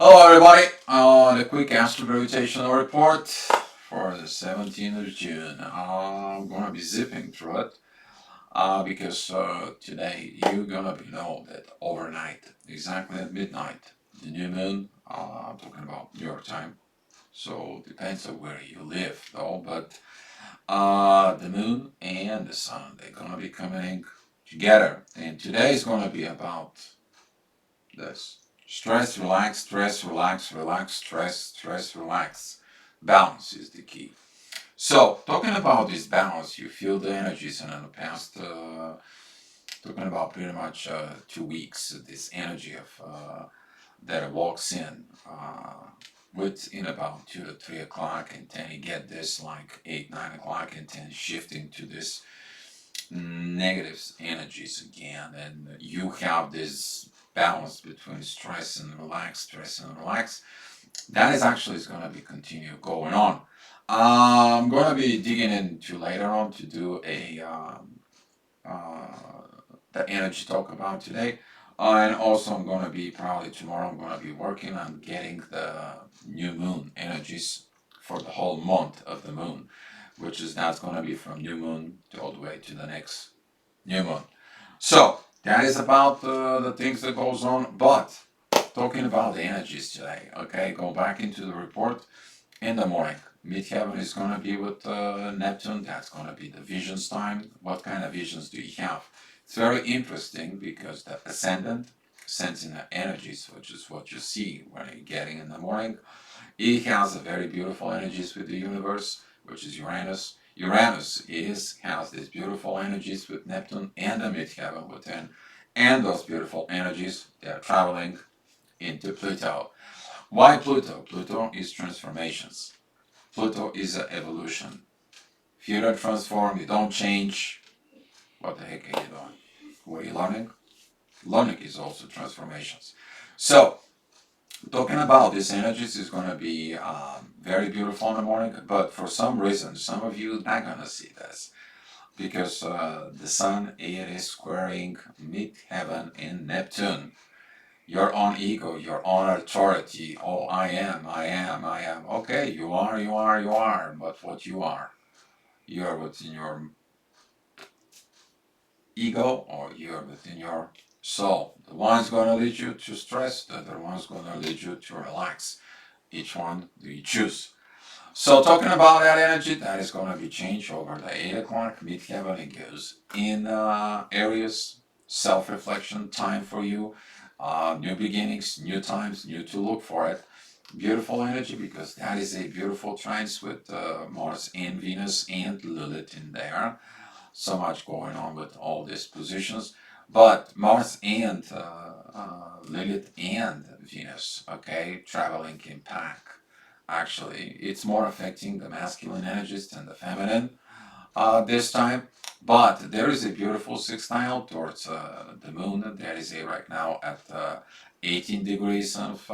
Hello, everybody. The quick gravitational report for the 17th of June. I'm gonna be zipping through it because today you're gonna be know that overnight, exactly at midnight, the new moon. I'm talking about New York time, so depends on where you live, though. But the moon and the sun, they're gonna be coming together, and today is gonna be about this. Stress, relax, stress, relax, relax, stress, stress, relax. Balance is the key. So, talking about this balance, you feel the energies in the past, talking about pretty much 2 weeks, this energy of that walks in within about 2 to 3 o'clock, and then you get this like 8, 9 o'clock, and then shifting to this negative energies again, and you have this balance between stress and relax. That is actually is going to be continue going on. I'm going to be digging into later on to do a the energy talk about today. And also, I'm going to be probably tomorrow. I'm going to be working on getting the new moon energies for the whole month of the moon, which is that's going to be from new moon to all the way to the next new moon. So that is about the things that goes on. But talking about the energies today, okay, go back into the report in the morning. Midheaven is going to be with Neptune. That's going to be the visions time. What kind of visions do you have? It's very interesting because the ascendant, sensing the energies, which is what you see when you're getting in the morning, it has a very beautiful energies with the universe, which is Uranus. Uranus has these beautiful energies with Neptune and the midheaven within, and those beautiful energies they are traveling into Pluto. Why Pluto? Pluto is transformations. Pluto is an evolution. If you don't transform, you don't change, what the heck are you doing? What are you learning? Learning is also transformations. So, talking about these energies is going to be very beautiful in the morning, but for some reason, some of you are not going to see this because the sun it is squaring mid-heaven in Neptune. Your own ego, your own authority. Oh, I am, I am, I am. Okay, you are, you are, you are. But what you are within your ego or you are within your soul. The one's going to lead you to stress, the other one's going to lead you to relax. Each one do you choose. So talking about that energy, that is going to be changed over the 8 o'clock midheaven. It goes in areas, self-reflection time for you, new beginnings, new times, new to look for it. Beautiful energy because that is a beautiful trines with Mars and Venus and Lilith in there. So much going on with all these positions. But Mars and Lilith and Venus, okay, traveling in pack. Actually, it's more affecting the masculine energies than the feminine this time. But there is a beautiful sextile towards the moon. There is a right now at 18 degrees of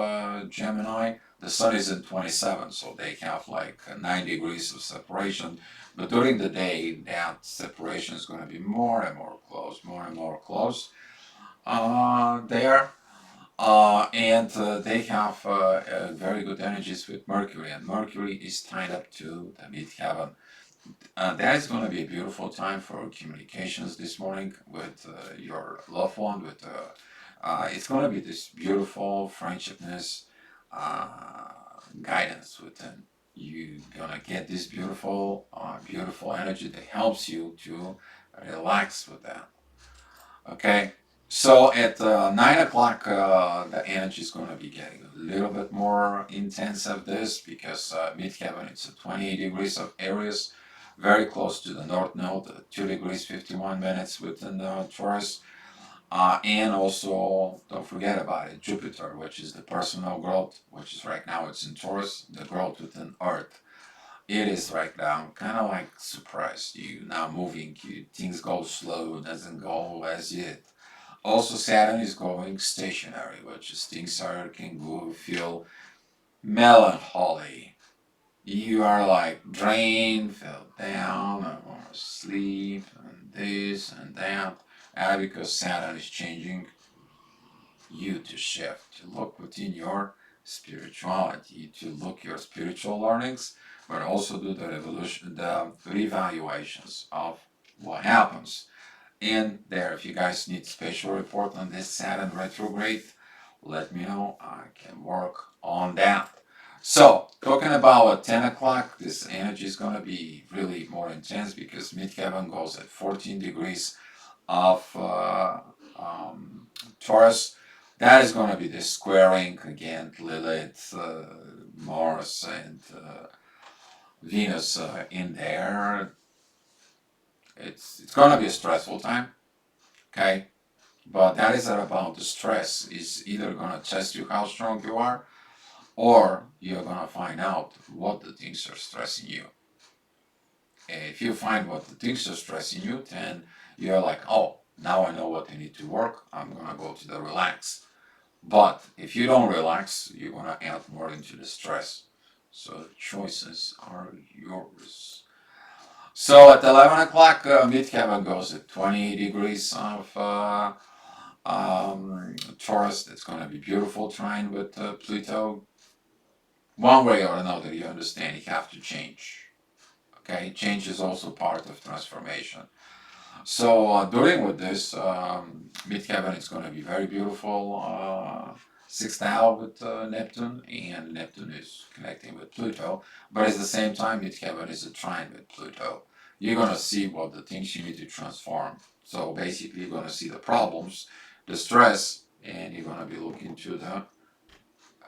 Gemini. The sun is in 27, so they have like 9 degrees of separation. But during the day, that separation is going to be more and more close, more and more close there. And they have very good energies with Mercury, and Mercury is tied up to the midheaven. That is going to be a beautiful time for communications this morning with your loved one. It's going to be this beautiful friendshipness guidance within. You're gonna get this beautiful, beautiful energy that helps you to relax with that. Okay, so at 9 o'clock, the energy is going to be getting a little bit more intense of this because midheaven it's at 28 degrees of Aries, very close to the North Node, 2 degrees 51 minutes within the Taurus. And also, don't forget about it, Jupiter, which is the personal growth, which is right now it's in Taurus, the growth within Earth. It is right now kind of like surprised you now moving, things go slow, doesn't go as yet. Also, Saturn is going stationary, which is things are can go feel melancholy. You are like drained, fell down, I want to sleep, and this and that. Because Saturn is changing you to shift, to look within your spirituality, to look your spiritual learnings, but also do the revaluations of what happens in there. If you guys need special report on this Saturn retrograde, let me know. I can work on that. So, talking about at 10 o'clock, this energy is going to be really more intense because midheaven goes at 14 degrees of Taurus. That is going to be the squaring again, Lilith, Mars, and Venus in there. It's going to be a stressful time, okay? But that is not about the stress. It's either going to test you how strong you are, or you're going to find out what the things are stressing you. If you find what the things are stressing you, then you're like, oh, now I know what I need to work. I'm going to go to the relax. But if you don't relax, you're going to add more into the stress. So the choices are yours. So at 11 o'clock, midheaven goes at 20 degrees of Taurus. It's going to be beautiful trine with Pluto. One way or another, you understand, you have to change. Okay, change is also part of transformation. So during with this midheaven, it's going to be very beautiful. Sextile with Neptune, and Neptune is connecting with Pluto. But at the same time, midheaven is a trine with Pluto. You're going to see what the things you need to transform. So basically, you're going to see the problems, the stress, and you're going to be looking to the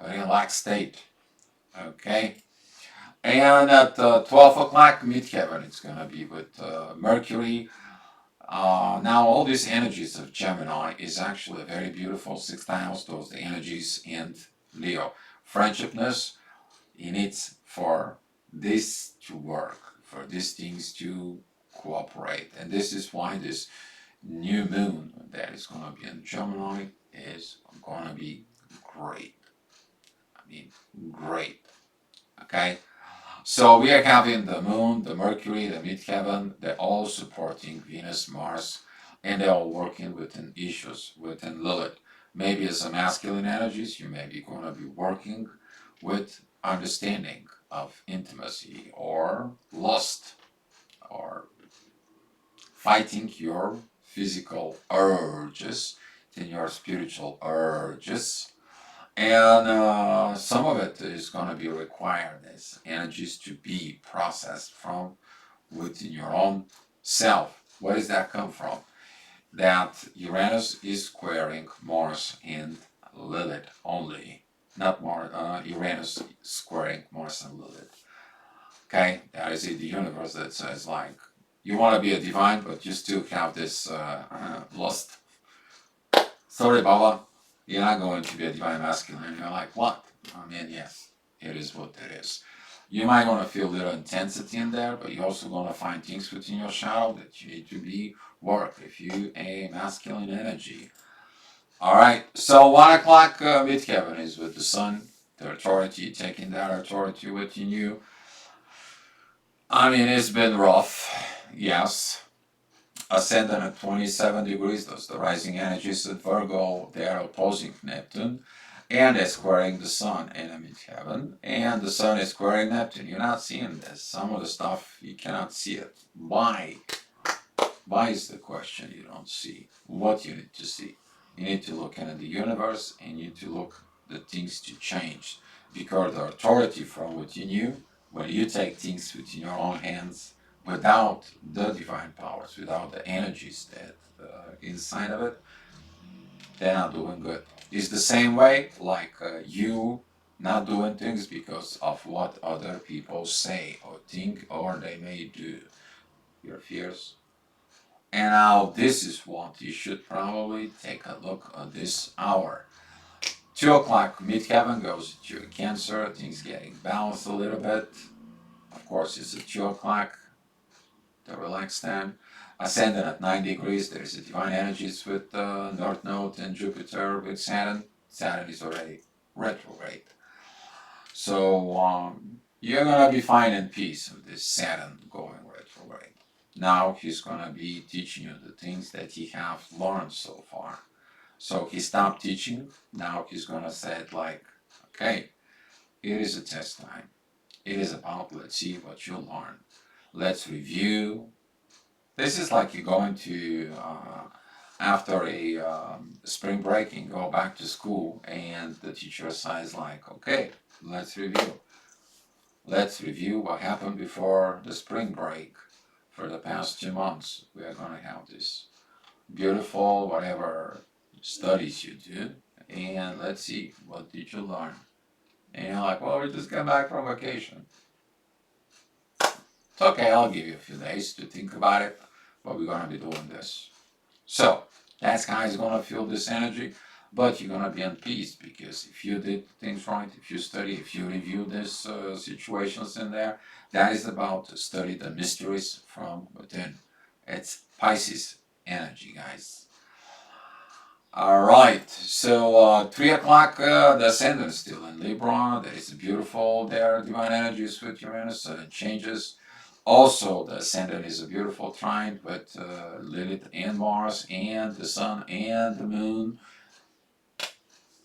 relaxed state. Okay. And at 12 o'clock, midheaven, it's going to be with Mercury. Now, all these energies of Gemini is actually a very beautiful sextiles, those the energies in Leo. Friendshipness, it needs for this to work, for these things to cooperate. And this is why this new moon that is going to be in Gemini is going to be great. I mean, great. Okay? So we are having the moon, the Mercury, the midheaven, they're all supporting Venus, Mars, and they're all working within issues, within Lilith. Maybe as a masculine energies, you may be going to be working with understanding of intimacy or lust or fighting your physical urges and your spiritual urges. And some of it is going to be required as energies to be processed from within your own self. Where does that come from? That Uranus is squaring Mars and Lilith only, not Mars. Uranus squaring Mars and Lilith. Okay, that is in the universe that says like you want to be a divine, but you still have this lust. Sorry, Baba, you're not going to be a divine masculine. And you're like, what? I mean, yes, it is what it is. You might want to feel a little intensity in there, but you're also going to find things within your shadow that you need to be work if you a masculine energy. All right, so 1 o'clock midheaven is with the sun, the authority, taking that authority within you. I mean, it's been rough, yes. Ascendant at 27 degrees, those the rising energies at Virgo, they are opposing Neptune, and they're squaring the sun in a midheaven, and the sun is squaring Neptune. You're not seeing this. Some of the stuff, you cannot see it. Why? Why is the question you don't see what you need to see? You need to look into the universe, and you need to look the things to change. Because the authority from within you, when you take things within your own hands, without the divine powers, without the energies that inside of it, they're not doing good. It's the same way like you not doing things because of what other people say or think or they may do. Your fears. And now this is what you should probably take a look at this hour. 2 o'clock, midheaven goes to Cancer, things getting balanced a little bit. Of course, it's at 2 o'clock, the relaxed time. Ascendant at 9 degrees, there's a divine energies with North Node and Jupiter with Saturn. Saturn is already retrograde. So you're going to be fine in peace with this Saturn going retrograde. Now he's going to be teaching you the things that he have learned so far. So he stopped teaching. Now he's going to say it like, Okay, it is a test time. It is about let's see what you learn. Let's review. This is like you're going to after a spring break and go back to school, and the teacher says like, okay, let's review. Let's review what happened before the spring break for the past 2 months. We are going to have this beautiful whatever studies you do, and let's see what did you learn. And you're like, well, we just got back from vacation. It's okay, I'll give you a few days to think about it, but we're gonna be doing this. So that guy's gonna feel this energy, but you're gonna be in peace because if you did things right, if you study, if you review these situations in there, that is about to study the mysteries from within. It's Pisces energy, guys. All right, so 3 o'clock, the ascendant is still in Libra. That is beautiful there, divine energies with Uranus, so it changes. Also, the ascendant is a beautiful trine with Lilith and Mars and the Sun and the Moon.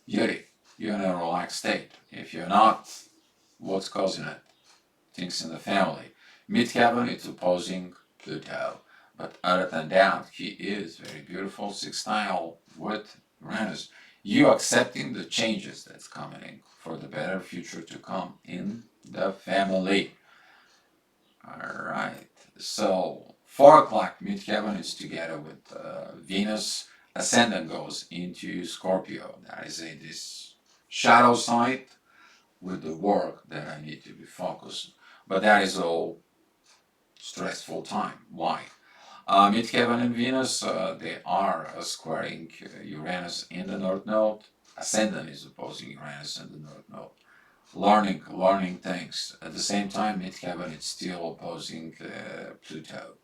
Beauty, you're in a relaxed state. If you're not, what's causing it? Things in the family. Midheaven is opposing Pluto. But other than that, he is very beautiful, sextile with Uranus. You accepting the changes that's coming for the better future to come in the family. Alright, so 4 o'clock, midheaven is together with Venus. Ascendant goes into Scorpio. That is this shadow side with the work that I need to be focused. But that is all stressful time. Why? Midheaven and Venus, they are squaring Uranus in the North Node. Ascendant is opposing Uranus in the North Node. Learning things. At the same time, Midheaven is still opposing Pluto.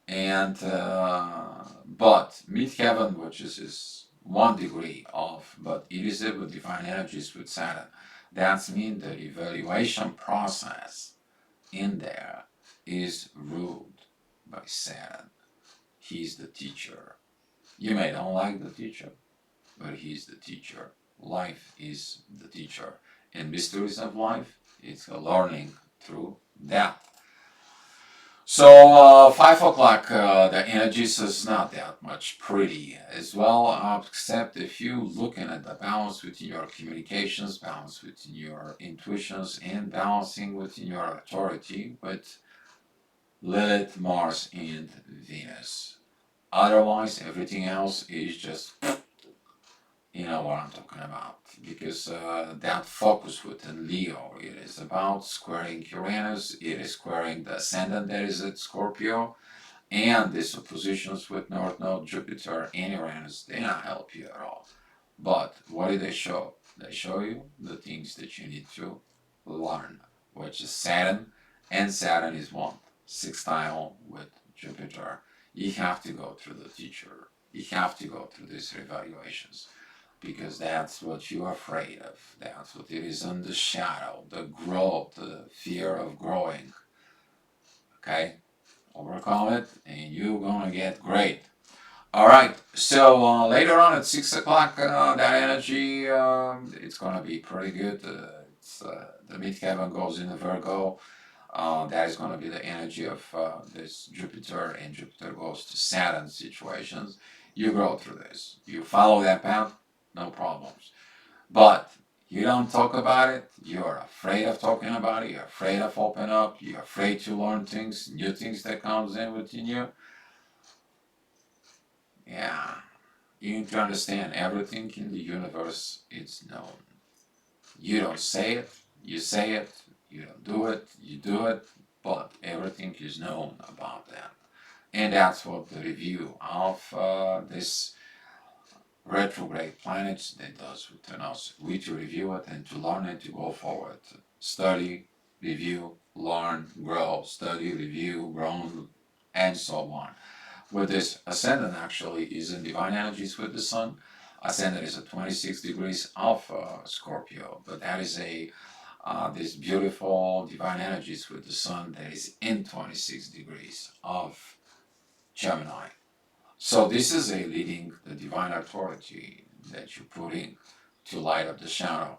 And but Midheaven, which is 1 degree off, but it is with divine energies with Saturn. That means the evaluation process in there is ruled by Saturn. He's the teacher. You may not like the teacher, but he's the teacher. Life is the teacher. And mysteries of life, it's a learning through that. So 5 o'clock, the energies is not that much pretty as well, except if you looking at the balance within your communications, balance within your intuitions, and balancing within your authority with Lilith, Mars, and Venus. Otherwise, everything else is just, you know what I'm talking about. Because that focus within Leo, it is about squaring Uranus, it is squaring the ascendant that is at Scorpio, and these oppositions with North Node, Jupiter, and Uranus, they not help you at all. But what do they show? They show you the things that you need to learn, which is Saturn, and Saturn is one sextile with Jupiter. You have to go through the teacher. You have to go through these evaluations because that's what you're afraid of. That's what it is in the shadow, the growth, the fear of growing. Okay? Overcome it, and you're gonna get great. All right. So later on at 6 o'clock, that energy, it's gonna be pretty good. The midheaven goes into Virgo. That is gonna be the energy of this Jupiter, and Jupiter goes to Saturn situations. You go through this. You follow that path, no problems. But you don't talk about it. You're afraid of talking about it. You're afraid of opening up. You're afraid to learn things, new things that comes in within you. Yeah. You need to understand everything in the universe is known. You don't say it, you say it, you don't do it, you do it, but everything is known about that. And that's what the review of this retrograde planets that does within us. We to review it and to learn it to go forward. Study, review, learn, grow, study, review, grow, and so on. With this ascendant actually is in divine energies with the sun. Ascendant is at 26 degrees of Scorpio, but that is a this beautiful divine energies with the sun that is in 26 degrees of Gemini. So this is a leading the divine authority that you put in to light up the shadow.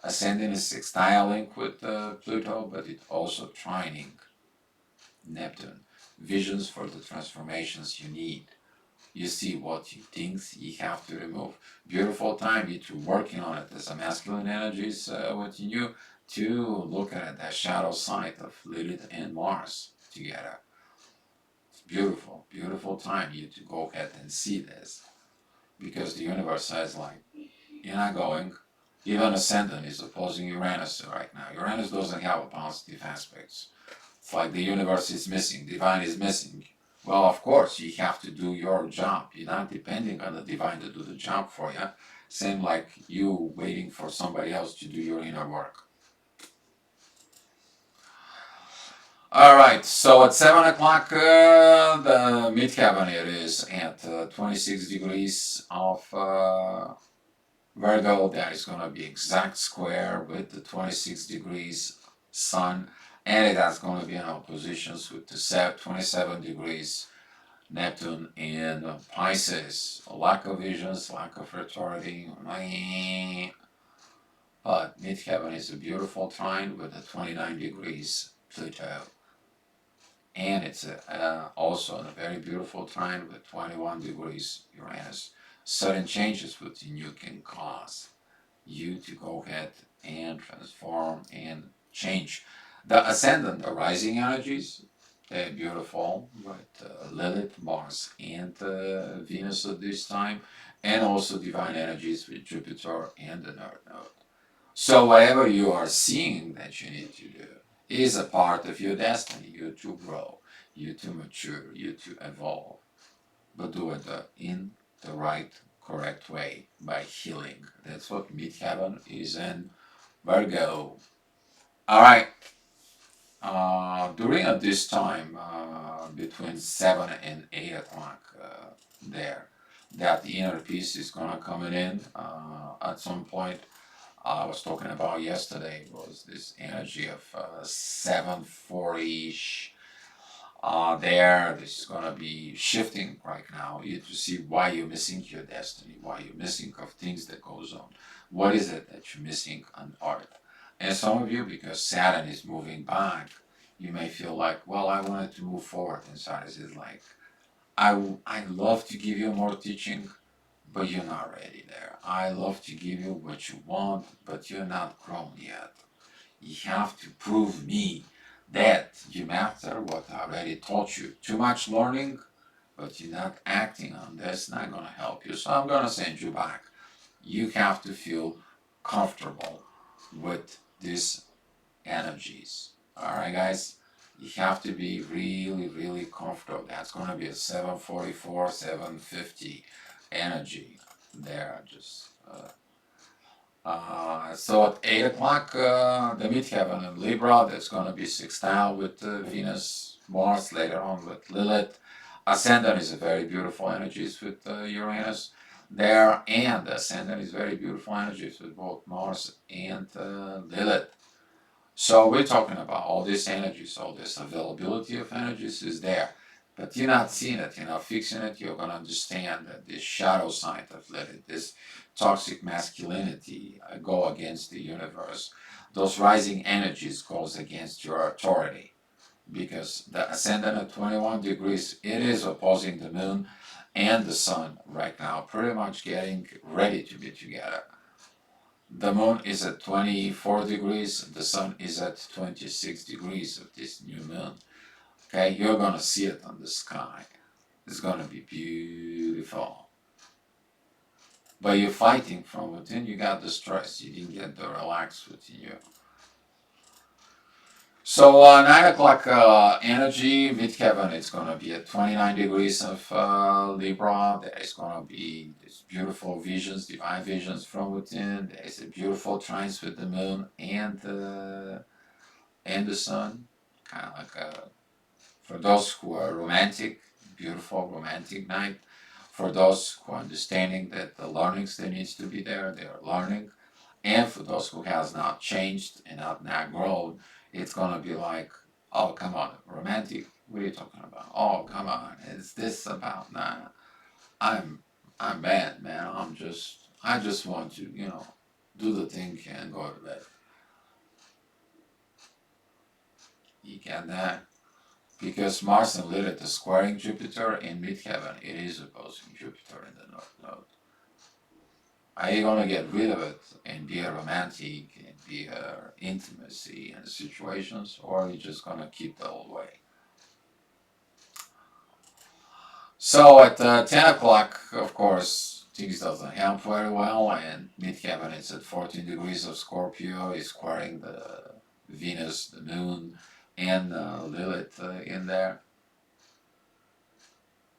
Ascendant is sextiling with Pluto, but it also trining Neptune. Visions for the transformations you need. You see what you think you have to remove. Beautiful time you to working on it. There's a masculine energies within you to look at the shadow side of Lilith and Mars together. It's beautiful, beautiful time you to go ahead and see this because the universe says like you're not going. Even Ascendant is opposing Uranus right now. Uranus doesn't have a positive aspects. It's like the universe is missing, divine is missing. Well, of course, you have to do your job. You're not depending on the divine to do the job for you. Same like you waiting for somebody else to do your inner work. All right, so at 7 o'clock, the midheaven it is at 26 degrees of Virgo. That is going to be exact square with the 26 degrees sun, and it is going to be in oppositions with the 27 degrees Neptune in Pisces. Lack of visions, lack of authority. But midheaven is a beautiful trine with the 29 degrees Pluto. And it's also a very beautiful trine with 21 degrees Uranus. Sudden changes within you can cause you to go ahead and transform and change. The ascendant, the rising energies, they're beautiful with Lilith, Mars, and Venus at this time, and also divine energies with Jupiter and the North Node. So whatever you are seeing that you need to do is a part of your destiny, you to grow, you to mature, you to evolve, but do it in the right, correct way by healing. That's what midheaven is in Virgo. All right. During this time, between 7 and 8 o'clock, there, that the inner peace is gonna coming in at some point. I was talking about yesterday was this energy of 7:40ish. There, this is gonna be shifting right now. You to see why you're missing your destiny, why you're missing of things that goes on. What is it that you're missing on Earth? And some of you, because Saturn is moving back, you may feel like, well, I wanted to move forward. And Saturn is like, I love to give you more teaching, but you're not ready there. I love to give you what you want, but you're not grown yet. You have to prove me that you master what I already taught you. Too much learning, but you're not acting on this, not gonna help you. So I'm gonna send you back. You have to feel comfortable with these energies. Alright guys? You have to be really, really comfortable. That's gonna be a 744, 750 energy there. Just so at 8 o'clock, the midheaven in Libra, there's going to be sextile with Venus, Mars, later on with Lilith. Ascendant is a very beautiful energies with Uranus there, and the Ascendant is very beautiful energies with both Mars and Lilith. So we're talking about all this energies, all this availability of energies is there. But you're not seeing it, you're not fixing it, you're going to understand that this shadow side of Lilith, this toxic masculinity go against the universe. Those rising energies goes against your authority because the ascendant at 21 degrees, it is opposing the moon and the sun right now, pretty much getting ready to be together. The moon is at 24 degrees, the sun is at 26 degrees of this new moon. Okay, you're gonna see it on the sky. It's gonna be beautiful. But you're fighting from within, you got the stress, you didn't get the relax within you. So 9 o'clock energy, midheaven, it's gonna be at 29 degrees of Libra. There is gonna be these beautiful visions, divine visions from within. There is a beautiful trines with the moon and the sun. Kind of like for those who are romantic, beautiful romantic night. For those who are understanding that the learnings that needs to be there, they are learning. And for those who has not changed and not grown, it's gonna be like, oh come on, romantic. What are you talking about? Oh come on, is this about nah? I'm I'm bad, man. I just want to, do the thing and go to bed. You get that? Because Mars and Lilith is squaring Jupiter in midheaven. It is opposing Jupiter in the North Node. Are you gonna get rid of it and be a romantic and be a intimacy and situations, or are you just gonna keep the old way? So at 10 o'clock, of course, things doesn't help very well, and midheaven is at 14 degrees of Scorpio, is squaring the Venus, the Moon, and Lilith in there.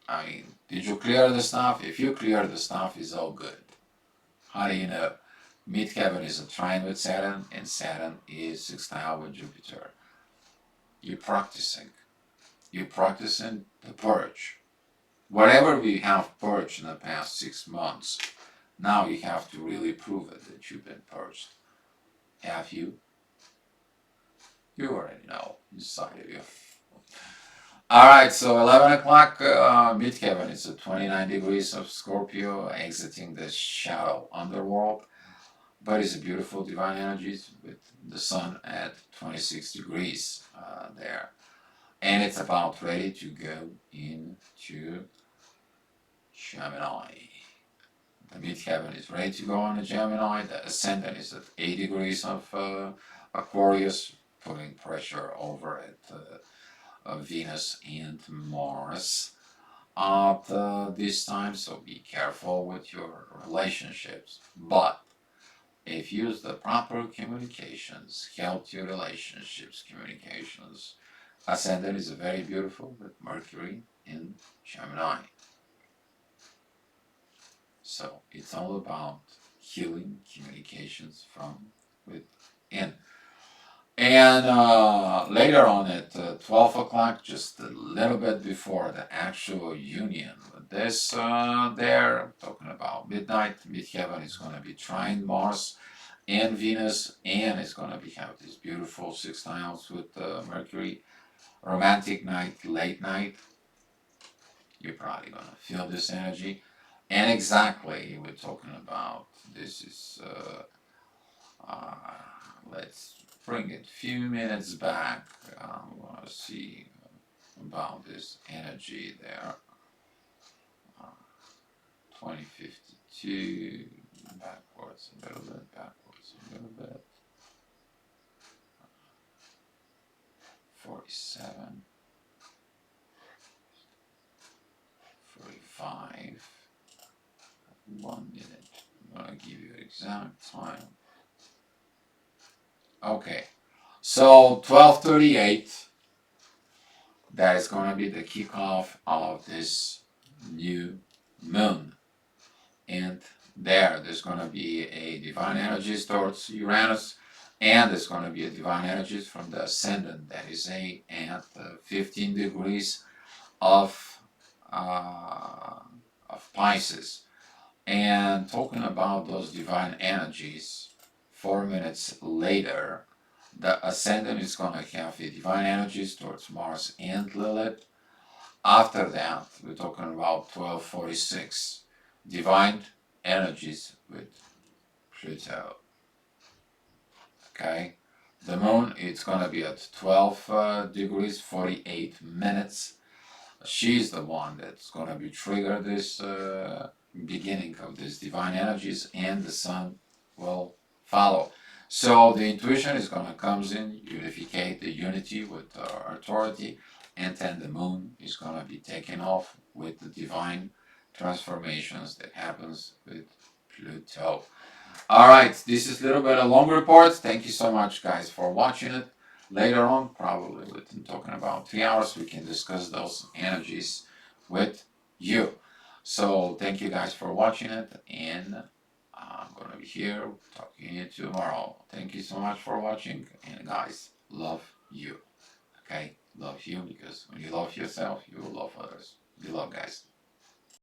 I mean, did you clear the stuff? If you clear the stuff, it's all good. How do you know? Midheaven is a trine with Saturn, and Saturn is sextile with Jupiter. You're practicing. You're practicing the purge. Whatever we have purged in the past 6 months, now you have to really prove it that you've been purged. Have you? You already know inside of you. Alright, so 11 o'clock, midheaven is at 29 degrees of Scorpio, exiting the shadow underworld. But it's a beautiful divine energies with the sun at 26 degrees there. And it's about ready to go into Gemini. The midheaven is ready to go on the Gemini. The ascendant is at 8 degrees of Aquarius, putting pressure over at Venus and Mars at this time. So be careful with your relationships. But if you use the proper communications, healthy relationships, communications, ascendant is very beautiful with Mercury in Gemini. So it's all about healing communications from within. And later on at 12 o'clock, just a little bit before the actual union, this there, talking about midnight, midheaven is going to be trine Mars and Venus, and it's going to be have these beautiful sextiles with Mercury. Romantic night, late night, you're probably going to feel this energy. And exactly, we're talking about this is, let's bring it a few minutes back. I want to see about this energy there. 2052, backwards a little bit, backwards a little bit. 47, 45, 1 minute. I'm going to give you exact time. Okay, so 12:38, that is going to be the kickoff of this new moon. And there's going to be a divine energies towards Uranus, and there's going to be a divine energies from the ascendant, that is at 15 degrees of Pisces. And talking about those divine energies, 4 minutes later, the ascendant is going to have the divine energies towards Mars and Lilith. After that, we're talking about 12:46, divine energies with Pluto. Okay, the moon, it's going to be at 12 degrees 48 minutes. She's the one that's going to be trigger this beginning of these divine energies, and the sun will follow. So the intuition is going to comes in, unificate the unity with authority, and then the moon is going to be taken off with the divine transformations that happens with Pluto. All right, this is a little bit a long report. Thank you so much, guys, for watching it. Later on, probably within talking about 3 hours, we can discuss those energies with you. So thank you guys for watching it, and I'm gonna be here talking to you tomorrow. Thank you so much for watching, and guys, love you. Okay, love you, because when you love yourself, you will love others. Be love, guys.